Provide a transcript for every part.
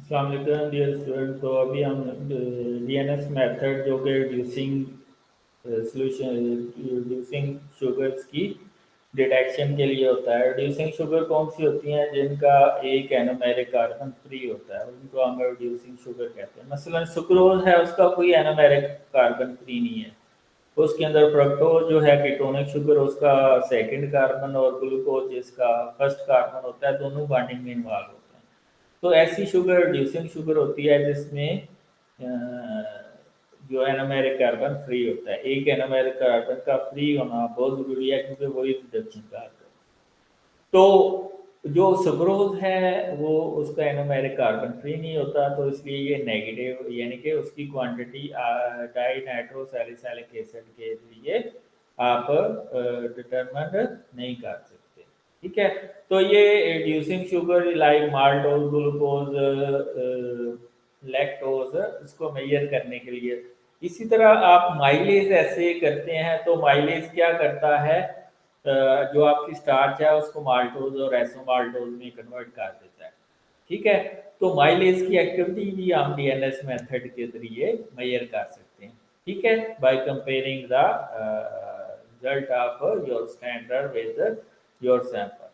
अस्सलाम वालेकुम dear student. तो अभी हम डीएनएस मेथड जो कि रिड्यूसिंग सोल्यूशन रिड्यूसिंग शुगर्स की डिटेक्शन के लिए होता है। रिड्यूसिंग शुगर कौन सी होती हैं? जिनका एक एनोमेरिक कार्बन फ्री होता है, उनको हम रिड्यूसिंग शुगर कहते हैं। मसलन सुक्रोज है, उसका कोई एनोमेरिक कार्बन फ्री नहीं है। उसके अंदर फ्रक्टोज जो है कीटोनिक शुगर, उसका सेकंड कार्बन, और ग्लूकोज जिसका फर्स्ट कार्बन होता है, दोनों बॉन्डिंग में इन्वॉल्व होते हैं। तो ऐसी शुगर रिड्यूसिंग शुगर होती है जिसमें जो एनोमेरिक कार्बन फ्री होता है। एक एनोमेरिक कार्बन का फ्री होना बहुत ज़रूरी है, क्योंकि वही रिडक्शन का है। तो जो सुक्रोज है वो उसका एनोमेरिक कार्बन फ्री नहीं होता, तो इसलिए ये नेगेटिव, यानी कि उसकी क्वांटिटी डाई नाइट्रोसैलिसाइलिक एसिड के लिए आप डिटरमिन नहीं कर सकते। ठीक है। तो ये reducing sugar like maltose, glucose, lactose, इसको मेजर करने के लिए। इसी तरह आप माइलेज ऐसे करते हैं, तो माइलेज क्या करता है, जो आपकी स्टार्च है उसको माल्टोज और एसोमाल्टोज में कन्वर्ट कर देता है। ठीक है। तो माइलेज की एक्टिविटी भी हम डीएनएस मेथड के जरिए मेजर कर सकते हैं। ठीक है, by comparing the result of your standard with your sample.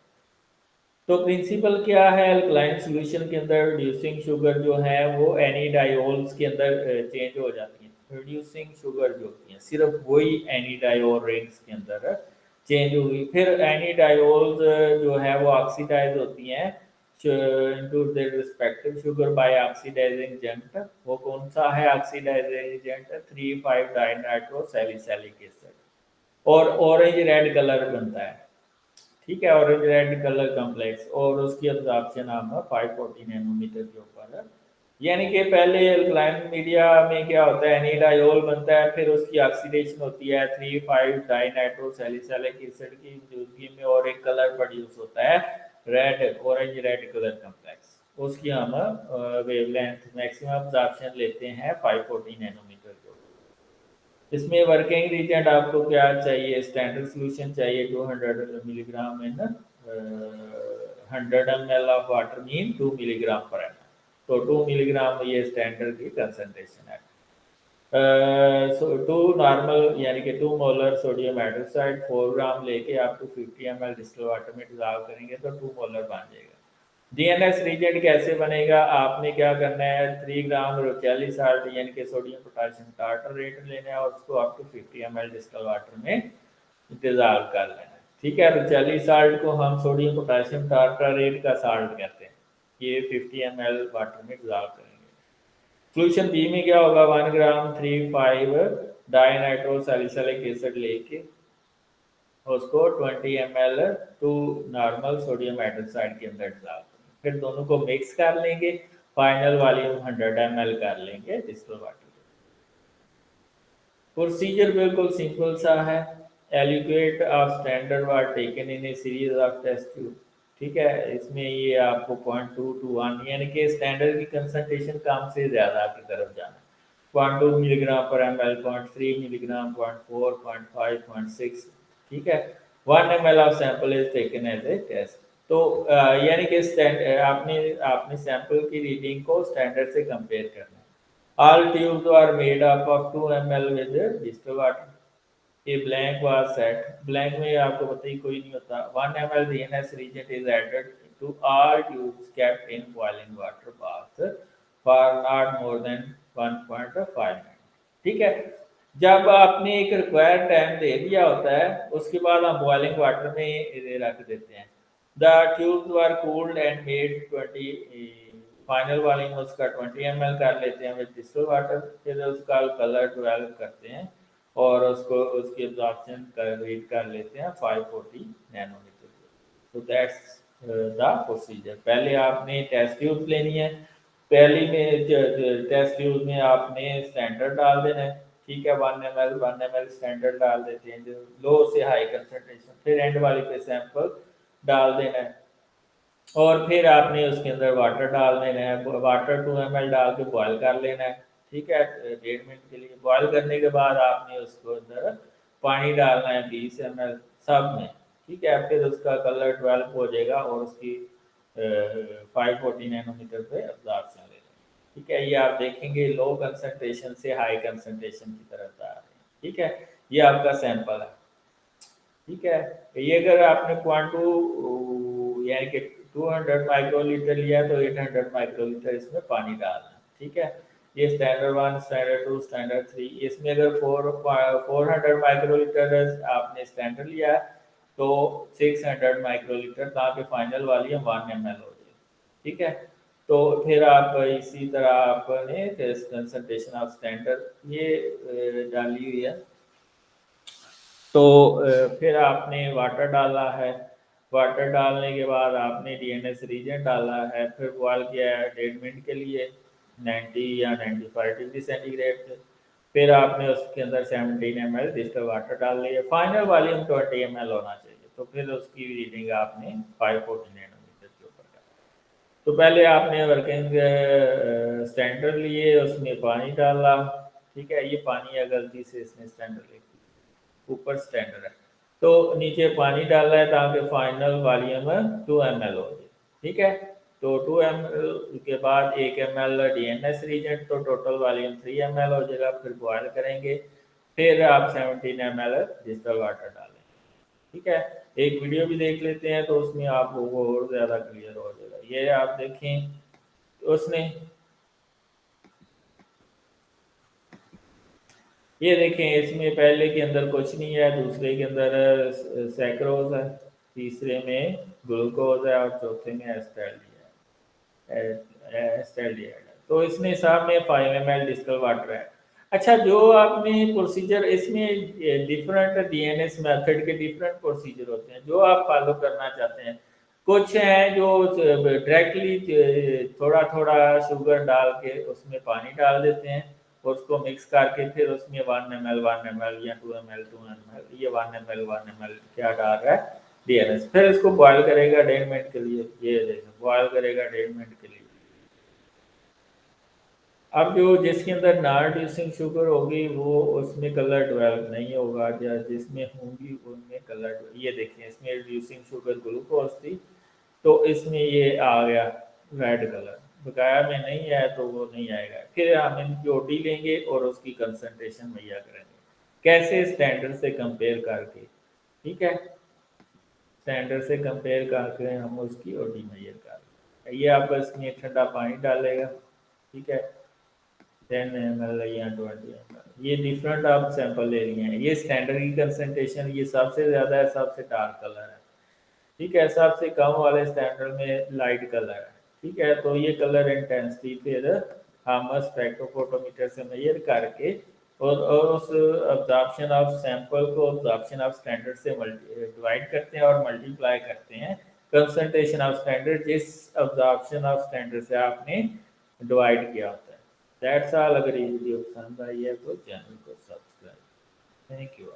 तो प्रिंसिपल क्या है? अल्कलाइन सॉल्यूशन के अंदर रिड्यूसिंग शुगर जो है वो एनिडायोल्स के अंदर चेंज हो जाती है। रिड्यूसिंग शुगर जो होती है सिर्फ वही एनिडायोल रिंग्स के अंदर चेंज हुई। फिर एनिडायोल्स जो है वो ऑक्सीडाइज होती हैं into their respective sugar by oxidising agent. वो कौन सा है ऑक्सीडाइजिंग एजेंट? 3,5 dinitrosalicylic acid. और ऑरेंज रेड कलर बनता है। ठीक है, ऑरेंज रेड कलर कॉम्प्लेक्स, और उसकी एब्जॉर्प्शन हम 540 नैनोमीटर के ऊपर है। यानी कि पहले अल्कलाइन मीडिया में क्या होता है, एनिडायोल बनता है, फिर उसकी ऑक्सीडेशन होती है 3,5 डाइनाइट्रोसैलिसाइलिक एसिड की मौजूदगी में, और एक कलर प्रोड्यूस होता है red, orange red colour complex. उसकी हम वेवलेंथ मैक्सिमम एब्जॉर्प्शन लेते हैं 540 नैनोमीटर के ऊपर। इसमें वर्किंग रिएजेंट आपको क्या चाहिए? स्टैंडर्ड सॉल्यूशन चाहिए 200 milligram in 100 ml of water mean 2 milligram पर एम। तो 2 मिलीग्राम ये स्टैंडर्ड की कंसंट्रेशन है। सो 2 नॉर्मल यानी कि 2 मोलर सोडियम हाइड्रोक्साइड 4 ग्राम लेके आप 250 ml डिस्टिल वाटर में डिजॉल्व करेंगे तो 2 मोलर बन जाएगा। डीएनएस रिएजेंट कैसे बनेगा? आपने क्या करना है, 3 ग्राम रोचेली साल्ट यानी कि सोडियम पोटेशियम टार्टरेट लेना है, और उसको आप टू 50 ml डिस्टिल वाटर में डिजॉल्व कर लेना है। ठीक है। रोचेली साल्ट को हम सोडियम पोटेशियम टार्टरेट का साल्ट कहते हैं। ये 50 ml वाटर में डिजॉल्व करेंगे। सोल्यूशन बी में क्या होगा, 1 ग्राम 3,5 डाइनाइट्रोसैलिसाइलिक एसिड लेके उसको 20 ml two normal sodium hydroxide के अंदर डिजॉल्व, फिर दोनों को मिक्स कर लेंगे। फाइनल वॉल्यूम 100 ml कर लेंगे डिस्टिल वाटर। प्रोसीजर बिल्कुल सिंपल सा है। Aliquot of standard were taken in a series of test tube. ठीक है, इसमें ये आपको 0.2 to 1 यानी कि स्टैंडर्ड की कंसंट्रेशन कम से ज़्यादा की तरफ जाना है। 0.2 मिलीग्राम पर ml, 0.3 मिलीग्राम, 0.4, 0.5, 0.6। ठीक है। 1 ml of sample is taken as a test. तो यानी कि आपने आपने सैंपल की रीडिंग को स्टैंडर्ड से कंपेयर करना है। All tubes are made up of 2 ml with distilled water. A blank was set. Blank में आपको पता ही कोई नहीं होता। 1 ml DNS reagent is added to all tubes kept in boiling water bath for not more than 1.5 minutes. ठीक है। जब आपने एक रिक्वायर्ड टाइम दे दिया होता है, उसके बाद हम बॉइलिंग वाटर में रख देते हैं। The tubes were cooled and made 20 final volume उसका 20 ml कर लेते हैं विद डिस्टिल वाटर। फिर उसका कलर डेवलप करते हैं और उसको उसकी एब्जॉर्प्शन रीड कर लेते हैं 540 नैनोमीटर। तो दैट्स द प्रोसीजर। पहले आपने टेस्ट ट्यूब लेनी है। पहली में टेस्ट ट्यूब में आपने स्टैंडर्ड डाल देना है। ठीक है, 1 ml स्टैंडर्ड डाल देते हैं, जो लो से हाई कंसनट्रेशन। फिर एंड वाली पे सैंपल डाल देना है, और फिर आपने उसके अंदर वाटर डाल देना है। वाटर 2 ml डाल के बॉयल कर लेना है। ठीक है, 1.5 मिनट के लिए बॉयल करने के बाद आपने उसको अंदर पानी डालना है 20 ml सब में। ठीक है, फिर उसका कलर डेवलप हो जाएगा और उसकी 540 नैनोमीटर पे एब्जॉर्प्शन लेगा। ठीक है, ये आप देखेंगे लो कंसंट्रेशन से हाई कंसंट्रेशन की तरफ जा रहे हैं। ठीक है, ये आपका सैंपल है। ठीक है, ये अगर आपने क्वांटू यानी कि 200 माइक्रोलीटर लिया तो 800 माइक्रोलीटर इसमें पानी डालना। ठीक है, ये स्टैंडर्ड 1, स्टैंडर्ड 2, स्टैंडर्ड 3। इसमें अगर 400 माइक्रोलीटर आपने स्टैंडर्ड लिया तो 600 माइक्रोलीटर, ताकि फाइनल वॉल्यूम 1 ml हो जाए। ठीक है, तो फिर आप इसी तरह आपने कंसंट्रेशन ऑफ स्टैंडर्ड ये डाली हुई है। तो फिर आपने वाटर डाला है। वाटर डालने के बाद आपने डीएनएस रीजेंट डाला है, फिर बॉयल किया है 1.5 मिनट के लिए 90 या 95 डिग्री सेंटीग्रेड पे। फिर आपने उसके अंदर 17 ml डिस्टल वाटर डाल लिया। फाइनल वॉल्यूम 20 ml होना चाहिए। तो फिर उसकी रीडिंग आपने 540 नैनोमीटर के ऊपर कर। तो पहले आपने वर्किंग स्टैंडर्ड लिए, उसमें पानी डाला। ठीक है, ये पानी है, गलती से इसने स्टैंडर्ड ऊपर स्टैंडर्ड है तो नीचे पानी डालना है, ताकि फाइनल वॉल्यूम 2 ml हो जाए। ठीक है, तो 2 ml के बाद 1 ml डीएनएस रीजेंट, तो टोटल वॉल्यूम 3 ml हो जाएगा। फिर बॉयल करेंगे, फिर आप 17 ml डिस्टल वाटर डालें। ठीक है, एक वीडियो भी देख लेते हैं तो उसमें आपको वो और ज़्यादा क्लियर हो जाएगा। ये आप देखें उसने, ये देखें इसमें पहले के अंदर कुछ नहीं है, दूसरे के अंदर सैक्रोज है, तीसरे में ग्लूकोज है और चौथे में एस्टाल्डिहाइड है। तो इसमें हिसाब में 5 ml डिस्टल वाटर है। अच्छा, जो आपने प्रोसीजर इसमें डिफरेंट डीएनएस मेथड के डिफरेंट प्रोसीजर होते हैं जो आप फॉलो करना चाहते हैं। कुछ हैं जो डायरेक्टली थोड़ा थोड़ा शुगर डाल के उसमें पानी डाल देते हैं, उसको मिक्स करके फिर उसमें 1 ml 1 ml या 2 ml 2 ml, ये 1 ml 1 ml क्या डाल रहा है डीएनएस, फिर इसको बॉयल करेगा 1.5 मिनट के लिए। ये देखो बॉयल करेगा 1.5 मिनट के लिए। अब जो जिसके अंदर नॉन रिड्यूसिंग शुगर होगी वो उसमें कलर डेवलप नहीं होगा, या जिसमें होंगी उनमें कलर, ये देखिए इसमें रिड्यूसिंग शुगर ग्लूकोज थी तो इसमें ये आ गया रेड कलर, बकाया में नहीं है तो वो नहीं आएगा। फिर हम इनकी ओटी लेंगे और उसकी कंसंट्रेशन मुहैया करेंगे, कैसे स्टैंडर्ड से कंपेयर करके। ठीक है, स्टैंडर्ड से कंपेयर करके हम उसकी ओटी मुहैया कर, ये आप इसमें ठंडा पानी डालेगा। ठीक है, 10 ml या 20 ml, ये डिफरेंट आप सैंपल ले लिए हैं। ये स्टैंडर्ड की कंसंट्रेशन ये सबसे ज़्यादा है, सबसे डार्क कलर है। ठीक है, सबसे कम वाले स्टैंडर्ड में लाइट कलर है। ठीक है, तो ये कलर इंटेंसिटी फिर हम स्पेक्ट्रोफोटोमीटर से मेजर करके और उस अब्जॉर्प्शन ऑफ सैंपल को अब्जॉर्प्शन ऑफ स्टैंडर्ड से डिवाइड करते हैं और मल्टीप्लाई करते हैं कंसंट्रेशन ऑफ स्टैंडर्ड जिस अब्जॉर्प्शन ऑफ स्टैंडर्ड से आपने डिवाइड किया होता है। That's all. अगर ये वीडियो पसंद आई है तो चैनल को सब्सक्राइब। Thank you.